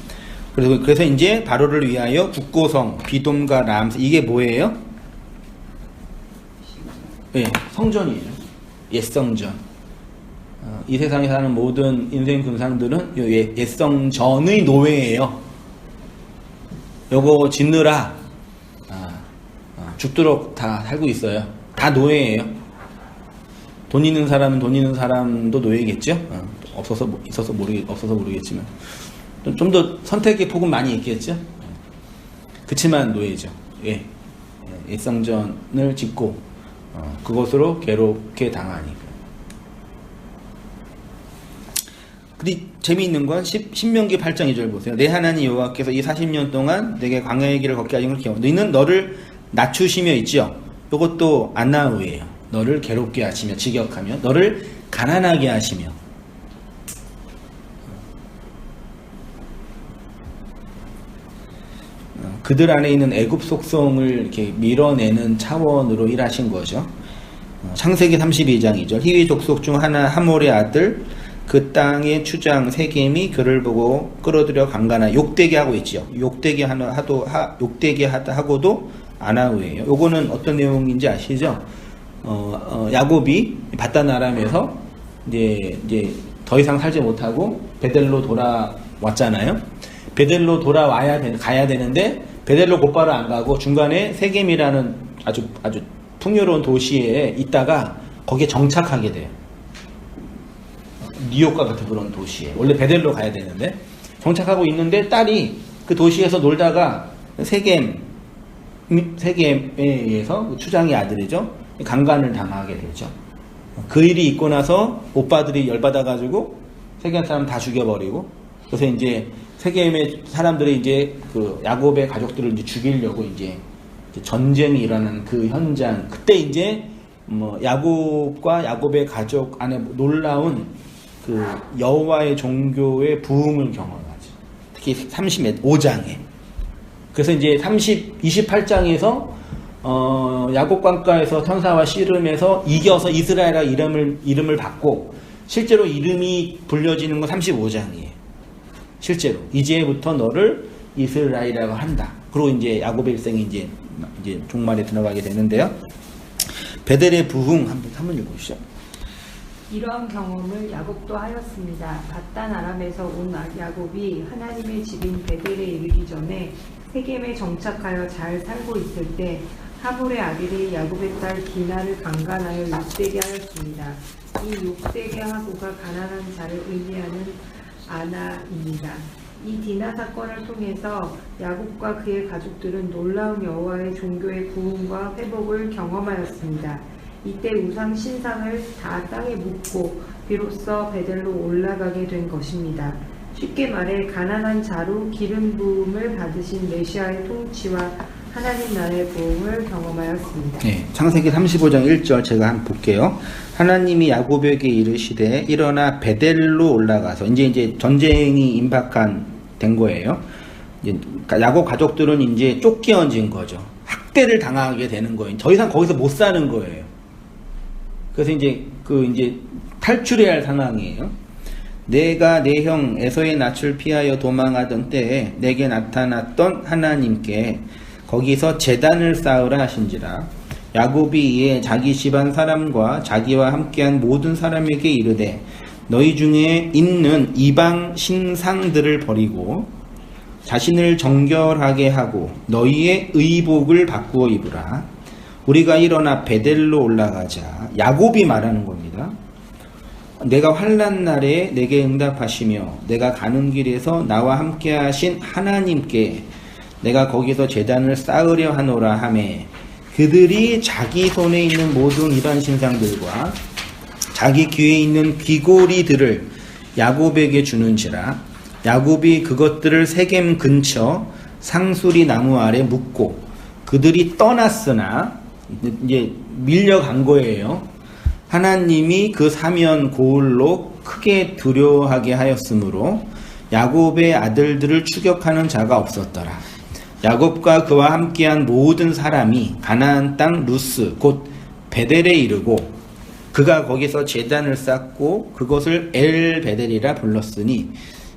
A: 그래서 이제 바로를 위하여 국고성, 비돔과 람스, 이게 뭐예요? 예, 성전이에요. 옛 성전. 이 세상에 사는 모든 인생 군상들은 옛성전의 노예예요. 요거 짓느라 죽도록 다 살고 있어요. 다 노예예요. 돈 있는 사람은 돈 있는 사람도 노예겠죠. 없어서 모르겠지만 좀 더 선택의 폭은 많이 있겠죠. 그치만 노예죠. 옛성전을 짓고 그것으로 괴롭게 당하니. 근데 재미있는 건 신명기 8장 2절 보세요. 내 하나님 여호와께서 이 40년 동안 내게 광야의 길을 걷게 하신 걸 기억. 너희는 너를 낮추시며 있죠. 이것도 안나우예요. 너를 괴롭게 하시며 직역하며 너를 가난하게 하시며. 그들 안에 있는 애굽 속성을 이렇게 밀어내는 차원으로 일하신 거죠. 창세기 32장 2절. 히위 족속 중 하나 하몰의 아들 그 땅의 추장 세겜이 그를 보고 끌어들여 강간하 욕되게 하고 있죠. 욕되게 하고도 아나우예요. 요거는 어떤 내용인지 아시죠? 야곱이 바단 아람에서 이제 더 이상 살지 못하고 베델로 돌아왔잖아요. 베델로 가야 되는데 베델로 곧바로 안 가고 중간에 세겜이라는 아주 풍요로운 도시에 있다가 거기에 정착하게 돼요. 뉴욕과 같은 그런 도시에. 원래 베델로 가야 되는데 정착하고 있는데 딸이 그 도시에서 놀다가 세겜에 의해서 추장의 아들이죠. 강간을 당하게 되죠. 그 일이 있고 나서 오빠들이 열받아가지고 세겜 사람 다 죽여버리고, 그래서 이제 세겜의 사람들이 이제 그 야곱의 가족들을 이제 죽이려고 이제 전쟁이 일어나는 그 현장, 그때 이제 뭐 야곱과 야곱의 가족 안에 놀라운 그 여호와의 종교의 부흥을 경험하죠. 특히 35장에. 그래서 이제 28장에서 야곱 강가에서 천사와 씨름해서 이겨서 이스라엘이라 이름을 받고, 실제로 이름이 불려지는 건 35장이에요. 실제로 이제부터 너를 이스라엘이라고 한다. 그리고 이제 야곱의 일생이 이제 종말에 들어가게 되는데요. 베델의 부흥 한번 읽어보시죠.
B: 이러한 경험을 야곱도 하였습니다. 바단 아람에서 온 야곱이 하나님의 집인 베델에 이르기 전에 세겜에 정착하여 잘 살고 있을 때 하몰의 아들이 야곱의 딸 디나를 강간하여 욕되게 하였습니다. 이 욕되게 하고가 가난한 자를 의미하는 아나입니다. 이 디나 사건을 통해서 야곱과 그의 가족들은 놀라운 여호와의 종교의 부흥과 회복을 경험하였습니다. 이때 우상 신상을 다 땅에 묻고 비로소 베델로 올라가게 된 것입니다. 쉽게 말해 가난한 자로 기름 부음을 받으신 메시아의 통치와 하나님 나라의 부흥을 경험하였습니다.
A: 네, 창세기 35장 1절 제가 한번 볼게요. 하나님이 야곱에게 이르시되 일어나 베델로 올라가서 이제 전쟁이 된 거예요. 그러니까 야곱 가족들은 이제 쫓겨진 거죠. 학대를 당하게 되는 거예요. 더 이상 거기서 못 사는 거예요. 그래서 이제 탈출해야 할 상황이에요. 내가 내 형 에서의 낯을 피하여 도망하던 때에 내게 나타났던 하나님께 거기서 제단을 쌓으라 하신지라. 야곱이 이에 자기 집안 사람과 자기와 함께한 모든 사람에게 이르되 너희 중에 있는 이방 신상들을 버리고 자신을 정결하게 하고 너희의 의복을 바꾸어 입으라. 우리가 일어나 베델로 올라가자. 야곱이 말하는 겁니다. 내가 환난 날에 내게 응답하시며 내가 가는 길에서 나와 함께 하신 하나님께 내가 거기서 제단을 쌓으려 하노라 하매 그들이 자기 손에 있는 모든 이방 신상들과 자기 귀에 있는 귀고리들을 야곱에게 주는지라. 야곱이 그것들을 세겜 근처 상수리 나무 아래 묻고 그들이 떠났으나 이제 밀려간 거예요. 하나님이 그 사면 고을로 크게 두려워하게 하였으므로 야곱의 아들들을 추격하는 자가 없었더라. 야곱과 그와 함께한 모든 사람이 가나안 땅 루스 곧 베델에 이르고 그가 거기서 제단을 쌓고 그것을 엘 베델이라 불렀으니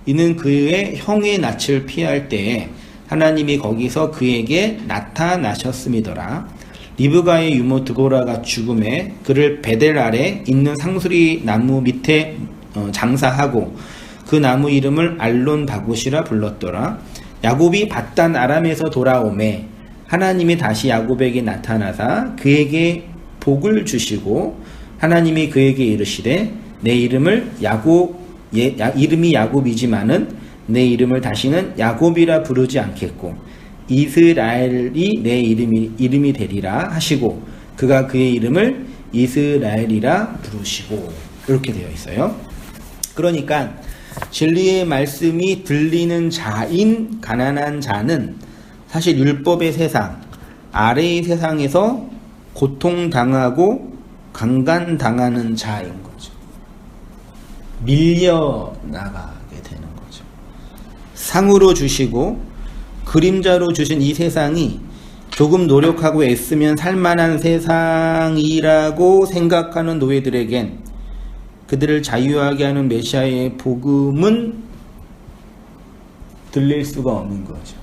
A: 이는 그의 형의 낯을 피할 때에 하나님이 거기서 그에게 나타나셨음이더라. 리브가의 유모 드보라가 죽음에 그를 베델 아래 있는 상수리 나무 밑에 장사하고 그 나무 이름을 알론 바굿이라 불렀더라. 야곱이 밧단 아람에서 돌아오매 하나님이 다시 야곱에게 나타나사 그에게 복을 주시고 하나님이 그에게 이르시되 내 이름을 이름이 야곱이지만은 내 이름을 다시는 야곱이라 부르지 않겠고 이스라엘이 내 이름이 되리라 하시고 그가 그의 이름을 이스라엘이라 부르시고 이렇게 되어 있어요. 그러니까 진리의 말씀이 들리는 자인 가난한 자는 사실 율법의 세상, 아래의 세상에서 고통당하고 강간당하는 자인 거죠. 밀려나가게 되는 거죠. 상으로 주시고 그림자로 주신 이 세상이 조금 노력하고 애쓰면 살만한 세상이라고 생각하는 노예들에겐 그들을 자유하게 하는 메시아의 복음은 들릴 수가 없는 거죠.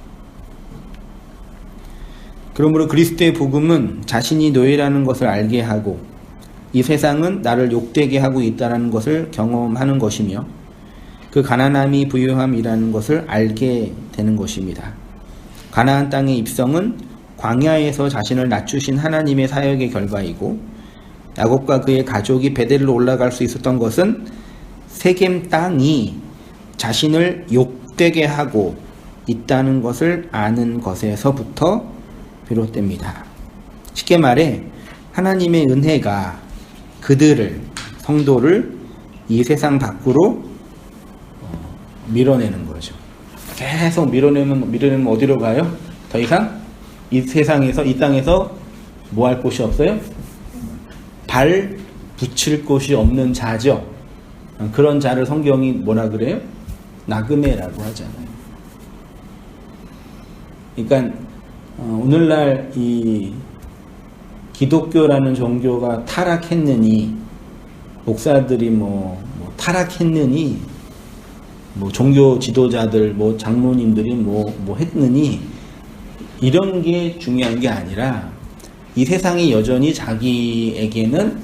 A: 그러므로 그리스도의 복음은 자신이 노예라는 것을 알게 하고 이 세상은 나를 욕되게 하고 있다는 것을 경험하는 것이며 그 가난함이 부유함이라는 것을 알게 되는 것입니다. 가나안 땅의 입성은 광야에서 자신을 낮추신 하나님의 사역의 결과이고 야곱과 그의 가족이 베델로 올라갈 수 있었던 것은 세겜 땅이 자신을 욕되게 하고 있다는 것을 아는 것에서부터 비롯됩니다. 쉽게 말해 하나님의 은혜가 그들을, 성도를 이 세상 밖으로 밀어내는 거죠. 계속 밀어내면 어디로 가요? 더 이상 이 세상에서, 이 땅에서 뭐 할 곳이 없어요? 발 붙일 곳이 없는 자죠. 그런 자를 성경이 뭐라 그래요? 나그네라고 하잖아요. 그러니까 오늘날 이 기독교라는 종교가 타락했느니, 목사들이 뭐 타락했느니, 뭐 종교 지도자들, 뭐 장로님들이 뭐 했느니, 이런 게 중요한 게 아니라 이 세상이 여전히 자기에게는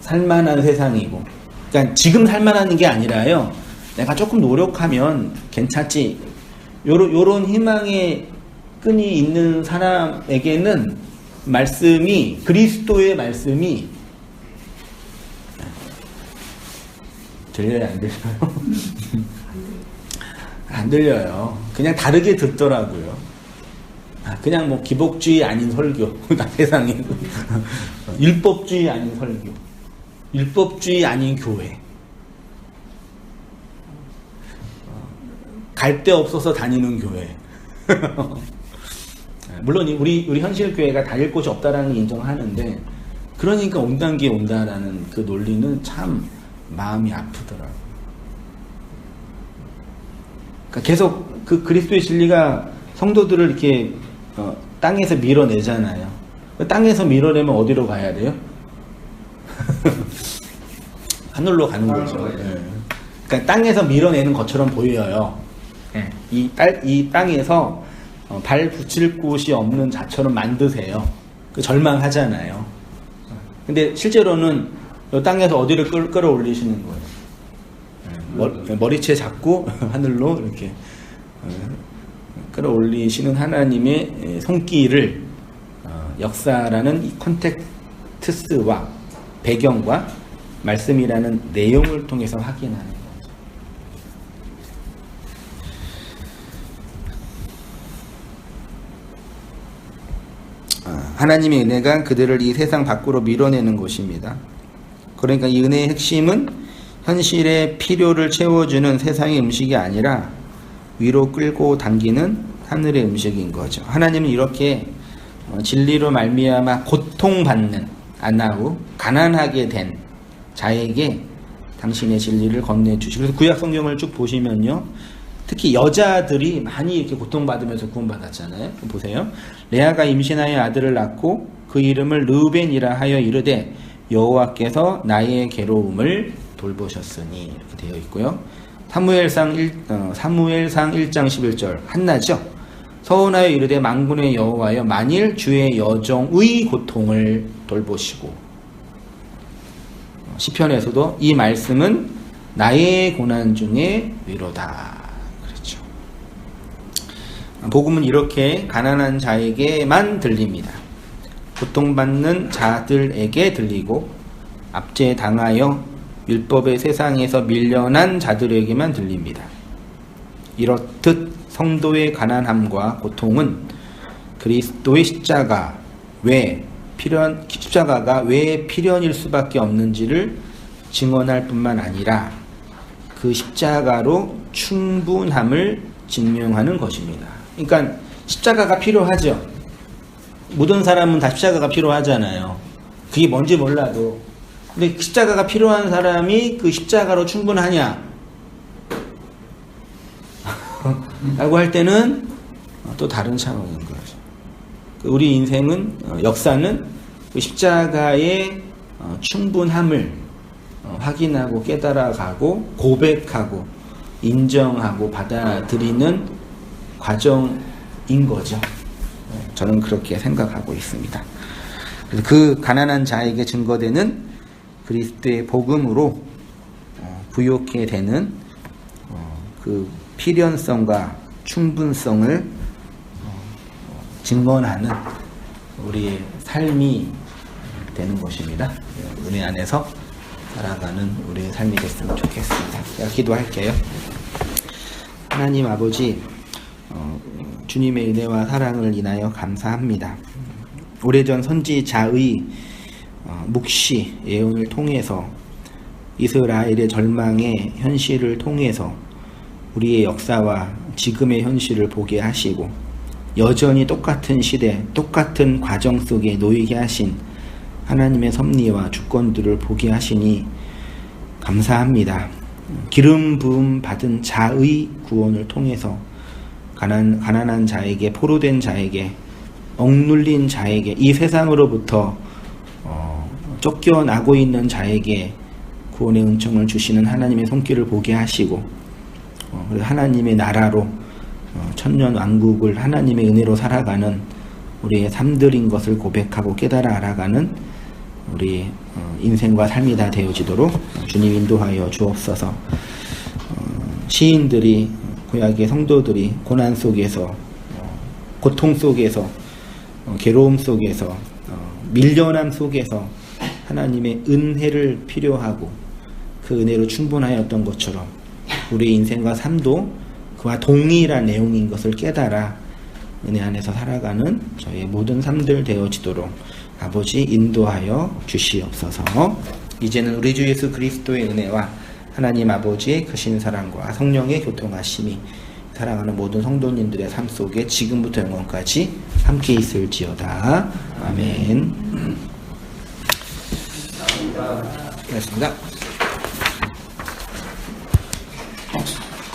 A: 살만한 세상이고, 그러니까 지금 살만한 게 아니라요, 내가 조금 노력하면 괜찮지, 요런 희망의 끈이 있는 사람에게는 말씀이, 그리스도의 말씀이 들려요, 안 들려요? 안 들려요. 그냥 다르게 듣더라고요. 그냥 뭐 기복주의 아닌 설교, 세상에 율법주의 아닌 설교, 율법주의 아닌 교회, 갈 데 없어서 다니는 교회. 물론 우리 현실교회가 다닐 곳이 없다라는 걸 인정하는데, 그러니까 온단 게 온다라는 그 논리는 참 마음이 아프더라고요. 그러니까 계속 그 그리스도의 진리가 성도들을 이렇게 땅에서 밀어내잖아요. 땅에서 밀어내면 어디로 가야 돼요? 하늘로 가는 거죠. 네. 그러니까 땅에서 밀어내는 것처럼 보여요. 네. 이 땅에서 발 붙일 곳이 없는 자처럼 만드세요. 그 절망하잖아요. 근데 실제로는 이 땅에서 어디를 끌어올리시는 거예요? 머리채 잡고 하늘로 이렇게 끌어올리시는 하나님의 손길을 역사라는 이 컨텍스트와 배경과 말씀이라는 내용을 통해서 확인하는 거죠. 하나님의 은혜가 그들을 이 세상 밖으로 밀어내는 것입니다. 그러니까 이 은혜의 핵심은 현실의 필요를 채워주는 세상의 음식이 아니라 위로 끌고 당기는 하늘의 음식인 거죠. 하나님은 이렇게 진리로 말미암아 고통받는 아나우, 가난하게 된 자에게 당신의 진리를 건네주시고, 그래서 구약 성경을 쭉 보시면요, 특히 여자들이 많이 이렇게 고통받으면서 구원받았잖아요. 보세요. 레아가 임신하여 아들을 낳고 그 이름을 르우벤이라 하여 이르되 여호와께서 나의 괴로움을 돌보셨으니, 이렇게 되어 있고요. 사무엘상 1장 11절 한나죠. 서원하여 이르되 만군의 여호와여 만일 주의 여종의 고통을 돌보시고, 시편에서도 이 말씀은 나의 고난 중에 위로다 그랬죠. 복음은 이렇게 가난한 자에게만 들립니다. 고통받는 자들에게 들리고 압제당하여 율법의 세상에서 밀려난 자들에게만 들립니다. 이렇듯 성도의 가난함과 고통은 그리스도의 십자가가 왜 필연일 수밖에 없는지를 증언할 뿐만 아니라 그 십자가로 충분함을 증명하는 것입니다. 그러니까 십자가가 필요하죠. 모든 사람은 다 십자가가 필요하잖아요. 그게 뭔지 몰라도. 근데 십자가가 필요한 사람이 그 십자가로 충분하냐? 라고 할 때는 또 다른 차원인 거죠. 우리 인생은, 역사는 그 십자가의 충분함을 확인하고 깨달아가고 고백하고 인정하고 받아들이는 과정인 거죠. 저는 그렇게 생각하고 있습니다. 그래서 그 가난한 자에게 증거되는 그리스도의 복음으로 부욕해 되는 그 필연성과 충분성을 증언하는 우리의 삶이 되는 것입니다. 은혜 안에서 살아가는 우리의 삶이 됐으면 좋겠습니다. 제가 기도할게요. 하나님 아버지, 주님의 은혜와 사랑을 인하여 감사합니다. 오래전 선지자의 묵시 예언을 통해서 이스라엘의 절망의 현실을 통해서 우리의 역사와 지금의 현실을 보게 하시고 여전히 똑같은 시대, 똑같은 과정 속에 놓이게 하신 하나님의 섭리와 주권들을 보게 하시니 감사합니다. 기름 부음 받은 자의 구원을 통해서 가난한 자에게, 포로된 자에게, 억눌린 자에게, 이 세상으로부터 쫓겨나고 있는 자에게 구원의 은총을 주시는 하나님의 손길을 보게 하시고, 그리고 하나님의 나라로 천년 왕국을 하나님의 은혜로 살아가는 우리의 삶들인 것을 고백하고 깨달아 알아가는 우리 인생과 삶이 다 되어지도록 주님 인도하여 주옵소서. 시인들이, 구약의 성도들이 고난 속에서, 고통 속에서, 괴로움 속에서, 밀려남 속에서 하나님의 은혜를 필요하고 그 은혜로 충분하였던 것처럼 우리의 인생과 삶도 그와 동일한 내용인 것을 깨달아 은혜 안에서 살아가는 저의 모든 삶들 되어지도록 아버지 인도하여 주시옵소서. 이제는 우리 주 예수 그리스도의 은혜와 하나님 아버지의 크신 사랑과 성령의 교통하심이 사랑하는 모든 성도님들의 삶 속에 지금부터 영원까지 함께 있을지어다. 아멘. 고맙습니다.